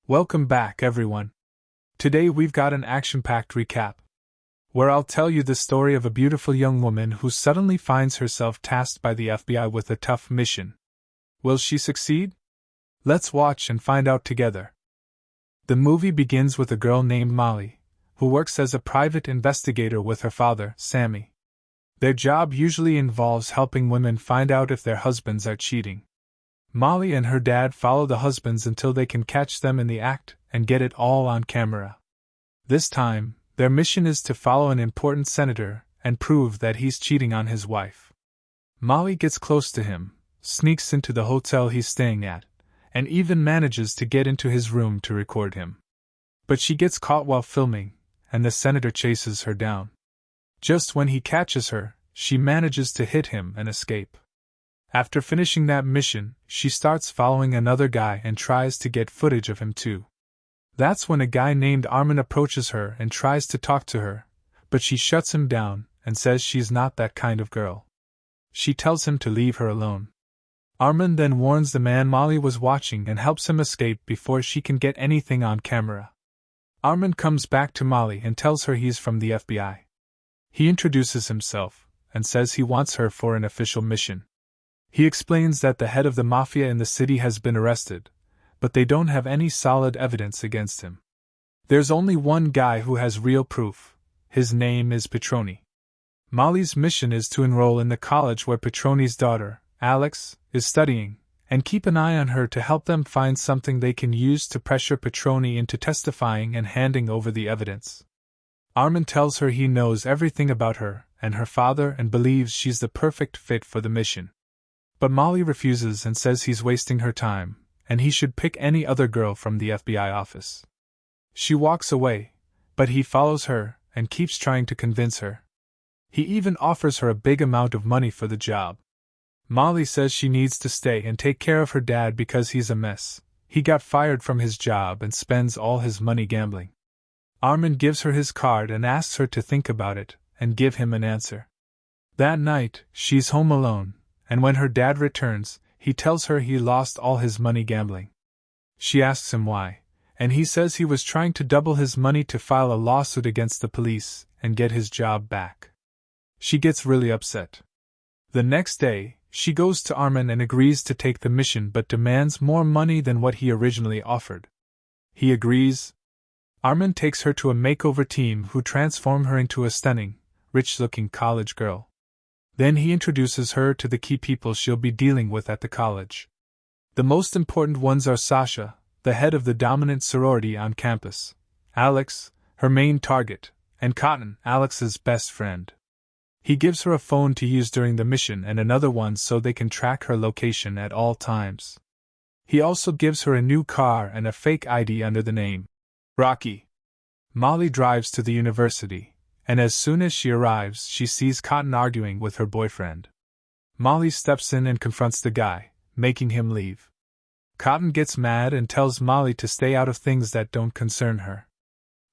Welcome back, everyone. Today we've got an action-packed recap, where I'll tell you the story of a beautiful young woman who suddenly finds herself tasked by the FBI with a tough mission. Will she succeed? Let's watch and find out together. The movie begins with a girl named Molly, who works as a private investigator with her father, Sammy. Their job usually involves helping women find out if their husbands are cheating. Molly and her dad follow the husbands until they can catch them in the act and get it all on camera. This time, their mission is to follow an important senator and prove that he's cheating on his wife. Molly gets close to him, sneaks into the hotel he's staying at, and even manages to get into his room to record him. But she gets caught while filming, and the senator chases her down. Just when he catches her, she manages to hit him and escape. After finishing that mission, she starts following another guy and tries to get footage of him too. That's when a guy named Armin approaches her and tries to talk to her, but she shuts him down and says she's not that kind of girl. She tells him to leave her alone. Armin then warns the man Molly was watching and helps him escape before she can get anything on camera. Armin comes back to Molly and tells her he's from the FBI. He introduces himself and says he wants her for an official mission. He explains that the head of the mafia in the city has been arrested, but they don't have any solid evidence against him. There's only one guy who has real proof. His name is Petroni. Molly's mission is to enroll in the college where Petroni's daughter, Alex, is studying, and keep an eye on her to help them find something they can use to pressure Petroni into testifying and handing over the evidence. Armin tells her he knows everything about her and her father and believes she's the perfect fit for the mission. But Molly refuses and says he's wasting her time, and he should pick any other girl from the FBI office. She walks away, but he follows her and keeps trying to convince her. He even offers her a big amount of money for the job. Molly says she needs to stay and take care of her dad because he's a mess. He got fired from his job and spends all his money gambling. Armin gives her his card and asks her to think about it and give him an answer. That night, she's home alone, and when her dad returns, he tells her he lost all his money gambling. She asks him why, and he says he was trying to double his money to file a lawsuit against the police and get his job back. She gets really upset. The next day, she goes to Armin and agrees to take the mission but demands more money than what he originally offered. He agrees. Armin takes her to a makeover team who transform her into a stunning, rich-looking college girl. Then he introduces her to the key people she'll be dealing with at the college. The most important ones are Sasha, the head of the dominant sorority on campus, Alex, her main target, and Cotton, Alex's best friend. He gives her a phone to use during the mission and another one so they can track her location at all times. He also gives her a new car and a fake ID under the name Rocky. Molly drives to the university, and as soon as she arrives, she sees Cotton arguing with her boyfriend. Molly steps in and confronts the guy, making him leave. Cotton gets mad and tells Molly to stay out of things that don't concern her.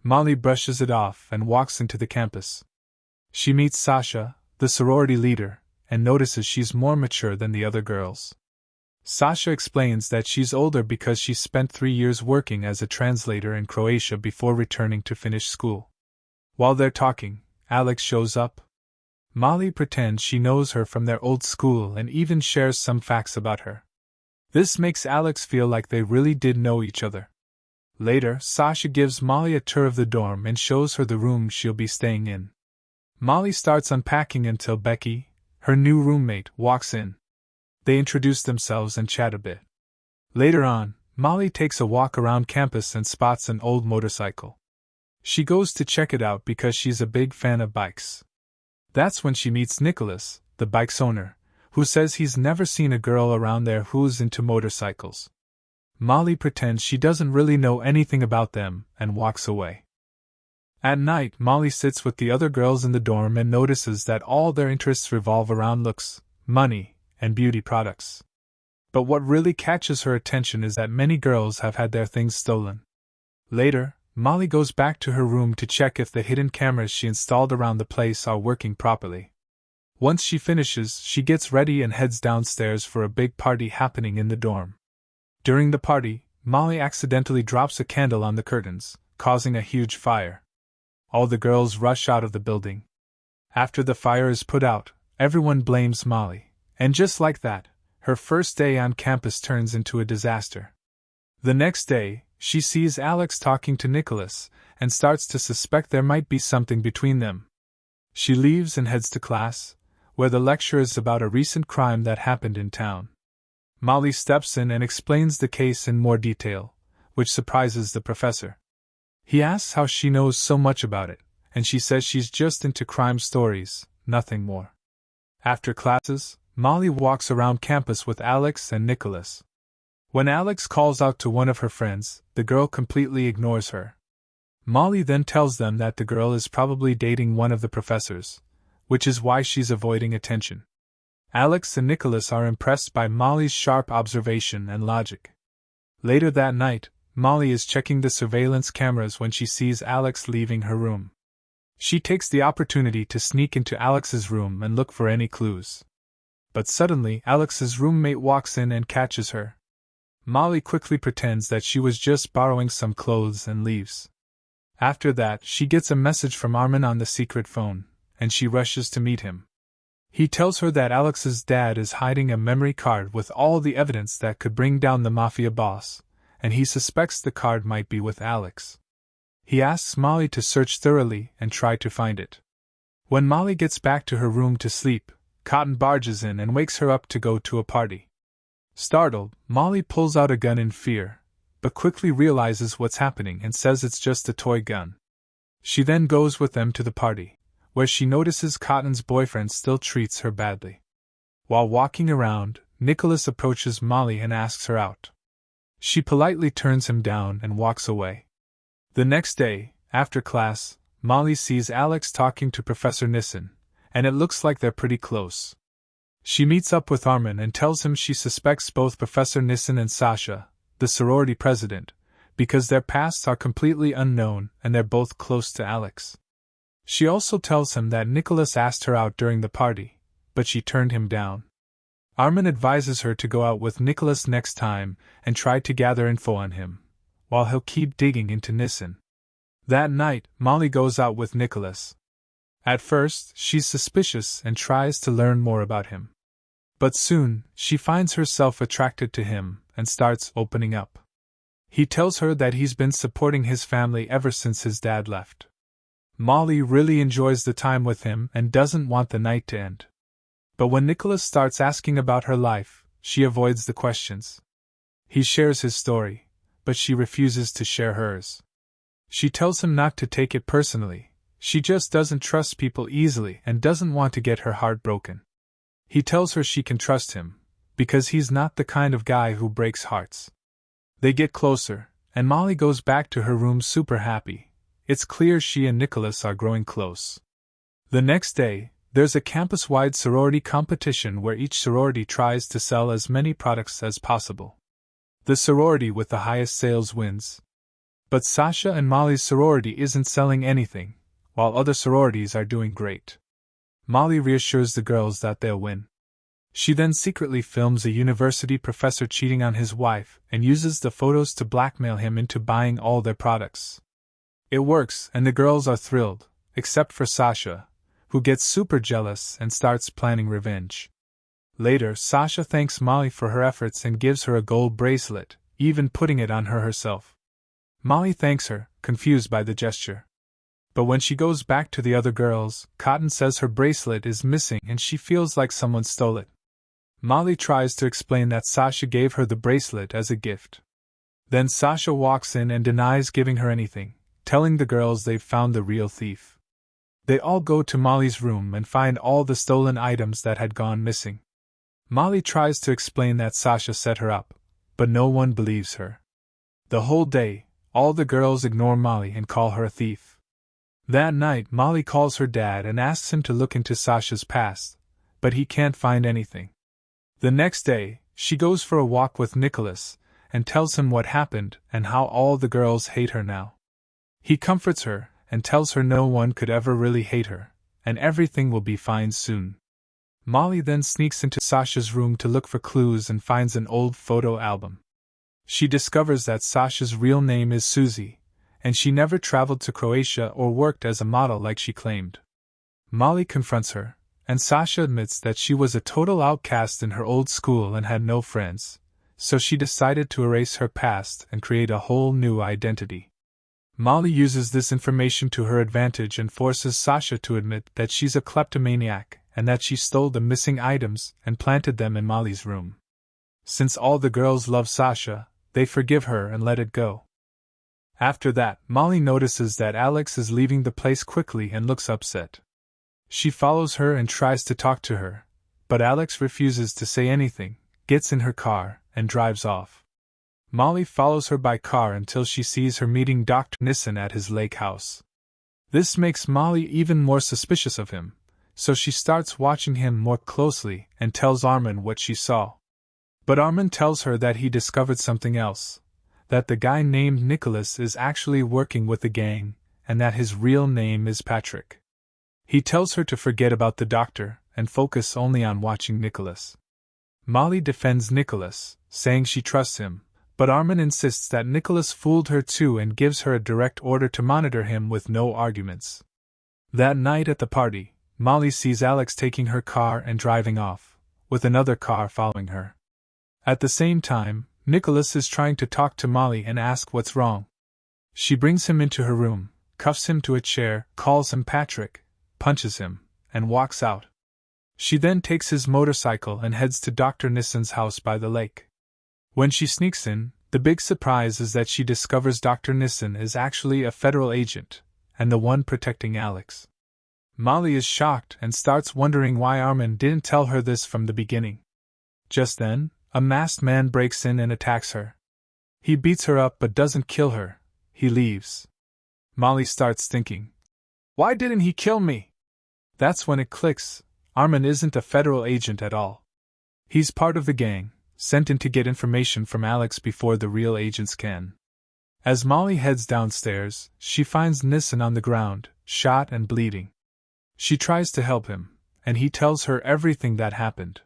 Molly brushes it off and walks into the campus. She meets Sasha, the sorority leader, and notices she's more mature than the other girls. Sasha explains that she's older because she spent 3 years working as a translator in Croatia before returning to finish school. While they're talking, Alex shows up. Molly pretends she knows her from their old school and even shares some facts about her. This makes Alex feel like they really did know each other. Later, Sasha gives Molly a tour of the dorm and shows her the room she'll be staying in. Molly starts unpacking until Becky, her new roommate, walks in. They introduce themselves and chat a bit. Later on, Molly takes a walk around campus and spots an old motorcycle. She goes to check it out because she's a big fan of bikes. That's when she meets Nicholas, the bike's owner, who says he's never seen a girl around there who's into motorcycles. Molly pretends she doesn't really know anything about them and walks away. At night, Molly sits with the other girls in the dorm and notices that all their interests revolve around looks, money, and beauty products. But what really catches her attention is that many girls have had their things stolen. Later, Molly goes back to her room to check if the hidden cameras she installed around the place are working properly. Once she finishes, she gets ready and heads downstairs for a big party happening in the dorm. During the party, Molly accidentally drops a candle on the curtains, causing a huge fire. All the girls rush out of the building. After the fire is put out, everyone blames Molly, and just like that, her first day on campus turns into a disaster. The next day, she sees Alex talking to Nicholas, and starts to suspect there might be something between them. She leaves and heads to class, where the lecture is about a recent crime that happened in town. Molly steps in and explains the case in more detail, which surprises the professor. He asks how she knows so much about it, and she says she's just into crime stories, nothing more. After classes, Molly walks around campus with Alex and Nicholas. When Alex calls out to one of her friends, the girl completely ignores her. Molly then tells them that the girl is probably dating one of the professors, which is why she's avoiding attention. Alex and Nicholas are impressed by Molly's sharp observation and logic. Later that night, Molly is checking the surveillance cameras when she sees Alex leaving her room. She takes the opportunity to sneak into Alex's room and look for any clues. But suddenly, Alex's roommate walks in and catches her. Molly quickly pretends that she was just borrowing some clothes and leaves. After that, she gets a message from Armin on the secret phone, and she rushes to meet him. He tells her that Alex's dad is hiding a memory card with all the evidence that could bring down the mafia boss, and he suspects the card might be with Alex. He asks Molly to search thoroughly and try to find it. When Molly gets back to her room to sleep, Cotton barges in and wakes her up to go to a party. Startled, Molly pulls out a gun in fear, but quickly realizes what's happening and says it's just a toy gun. She then goes with them to the party, where she notices Cotton's boyfriend still treats her badly. While walking around, Nicholas approaches Molly and asks her out. She politely turns him down and walks away. The next day, after class, Molly sees Alex talking to Professor Nissen, and it looks like they're pretty close. She meets up with Armin and tells him she suspects both Professor Nissen and Sasha, the sorority president, because their pasts are completely unknown and they're both close to Alex. She also tells him that Nicholas asked her out during the party, but she turned him down. Armin advises her to go out with Nicholas next time and try to gather info on him, while he'll keep digging into Nissen. That night, Molly goes out with Nicholas. At first, she's suspicious and tries to learn more about him. But soon, she finds herself attracted to him and starts opening up. He tells her that he's been supporting his family ever since his dad left. Molly really enjoys the time with him and doesn't want the night to end. But when Nicholas starts asking about her life, she avoids the questions. He shares his story, but she refuses to share hers. She tells him not to take it personally, she just doesn't trust people easily and doesn't want to get her heart broken. He tells her she can trust him, because he's not the kind of guy who breaks hearts. They get closer, and Molly goes back to her room super happy. It's clear she and Nicholas are growing close. The next day, there's a campus-wide sorority competition where each sorority tries to sell as many products as possible. The sorority with the highest sales wins. But Sasha and Molly's sorority isn't selling anything, while other sororities are doing great. Molly reassures the girls that they'll win. She then secretly films a university professor cheating on his wife and uses the photos to blackmail him into buying all their products. It works and the girls are thrilled, except for Sasha, who gets super jealous and starts planning revenge. Later, Sasha thanks Molly for her efforts and gives her a gold bracelet, even putting it on her herself. Molly thanks her, confused by the gesture. But when she goes back to the other girls, Cotton says her bracelet is missing and she feels like someone stole it. Molly tries to explain that Sasha gave her the bracelet as a gift. Then Sasha walks in and denies giving her anything, telling the girls they've found the real thief. They all go to Molly's room and find all the stolen items that had gone missing. Molly tries to explain that Sasha set her up, but no one believes her. The whole day, all the girls ignore Molly and call her a thief. That night, Molly calls her dad and asks him to look into Sasha's past, but he can't find anything. The next day, she goes for a walk with Nicholas and tells him what happened and how all the girls hate her now. He comforts her and tells her no one could ever really hate her, and everything will be fine soon. Molly then sneaks into Sasha's room to look for clues and finds an old photo album. She discovers that Sasha's real name is Susie, and she never traveled to Croatia or worked as a model like she claimed. Molly confronts her, and Sasha admits that she was a total outcast in her old school and had no friends, so she decided to erase her past and create a whole new identity. Molly uses this information to her advantage and forces Sasha to admit that she's a kleptomaniac and that she stole the missing items and planted them in Molly's room. Since all the girls love Sasha, they forgive her and let it go. After that, Molly notices that Alex is leaving the place quickly and looks upset. She follows her and tries to talk to her, but Alex refuses to say anything, gets in her car, and drives off. Molly follows her by car until she sees her meeting Dr. Nissen at his lake house. This makes Molly even more suspicious of him, so she starts watching him more closely and tells Armin what she saw. But Armin tells her that he discovered something else, that the guy named Nicholas is actually working with the gang, and that his real name is Patrick. He tells her to forget about the doctor and focus only on watching Nicholas. Molly defends Nicholas, saying she trusts him, but Armin insists that Nicholas fooled her too and gives her a direct order to monitor him with no arguments. That night at the party, Molly sees Alex taking her car and driving off, with another car following her. At the same time, Nicholas is trying to talk to Molly and ask what's wrong. She brings him into her room, cuffs him to a chair, calls him Patrick, punches him, and walks out. She then takes his motorcycle and heads to Dr. Nissen's house by the lake. When she sneaks in, the big surprise is that she discovers Dr. Nissen is actually a federal agent, and the one protecting Alex. Molly is shocked and starts wondering why Armin didn't tell her this from the beginning. Just then, a masked man breaks in and attacks her. He beats her up but doesn't kill her. He leaves. Molly starts thinking, "Why didn't he kill me?" That's when it clicks. Armin isn't a federal agent at all. He's part of the gang, sent in to get information from Alex before the real agents can. As Molly heads downstairs, she finds Nissen on the ground, shot and bleeding. She tries to help him, and he tells her everything that happened.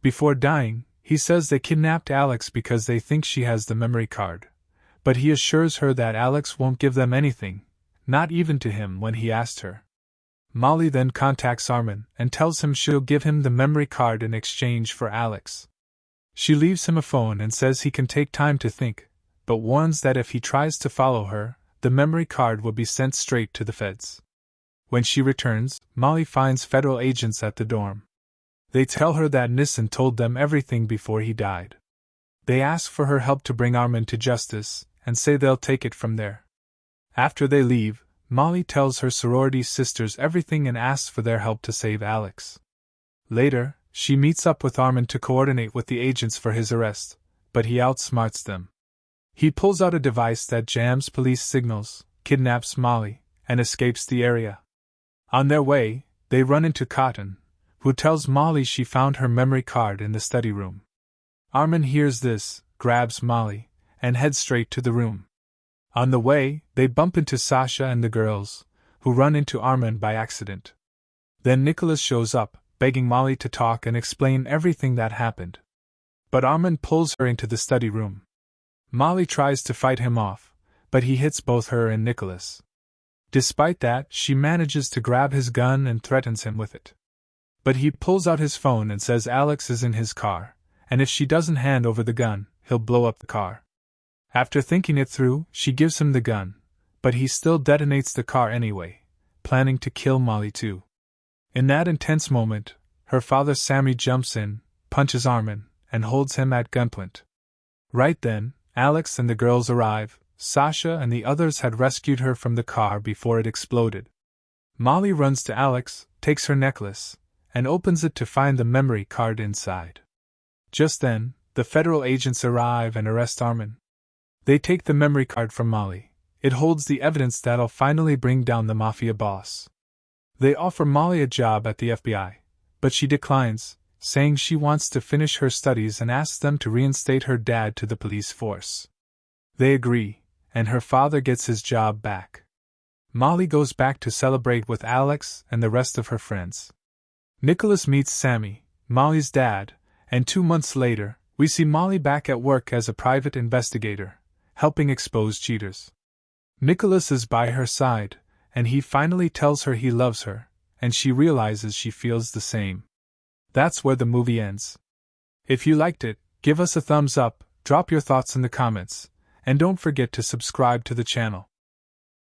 Before dying, he says they kidnapped Alex because they think she has the memory card, but he assures her that Alex won't give them anything, not even to him when he asked her. Molly then contacts Armin and tells him she'll give him the memory card in exchange for Alex. She leaves him a phone and says he can take time to think, but warns that if he tries to follow her, the memory card will be sent straight to the feds. When she returns, Molly finds federal agents at the dorm. They tell her that Nissen told them everything before he died. They ask for her help to bring Armin to justice, and say they'll take it from there. After they leave, Molly tells her sorority sisters everything and asks for their help to save Alex. Later, she meets up with Armin to coordinate with the agents for his arrest, but he outsmarts them. He pulls out a device that jams police signals, kidnaps Molly, and escapes the area. On their way, they run into Cotton, who tells Molly she found her memory card in the study room. Armin hears this, grabs Molly, and heads straight to the room. On the way, they bump into Sasha and the girls, who run into Armin by accident. Then Nicholas shows up, begging Molly to talk and explain everything that happened. But Armin pulls her into the study room. Molly tries to fight him off, but he hits both her and Nicholas. Despite that, she manages to grab his gun and threatens him with it. But he pulls out his phone and says Alex is in his car, and if she doesn't hand over the gun, he'll blow up the car. After thinking it through, she gives him the gun, but he still detonates the car anyway, planning to kill Molly too. In that intense moment, her father Sammy jumps in, punches Armin, and holds him at gunpoint. Right then, Alex and the girls arrive. Sasha and the others had rescued her from the car before it exploded. Molly runs to Alex, takes her necklace, and opens it to find the memory card inside. Just then, the federal agents arrive and arrest Armin. They take the memory card from Molly. It holds the evidence that'll finally bring down the mafia boss. They offer Molly a job at the FBI, but she declines, saying she wants to finish her studies and asks them to reinstate her dad to the police force. They agree, and her father gets his job back. Molly goes back to celebrate with Alex and the rest of her friends. Nicholas meets Sammy, Molly's dad, and 2 months later, We see Molly back at work as a private investigator, helping expose cheaters. Nicholas is by her side, and he finally tells her he loves her, and she realizes she feels the same. That's where the movie ends. If you liked it, give us a thumbs up, drop your thoughts in the comments, and don't forget to subscribe to the channel.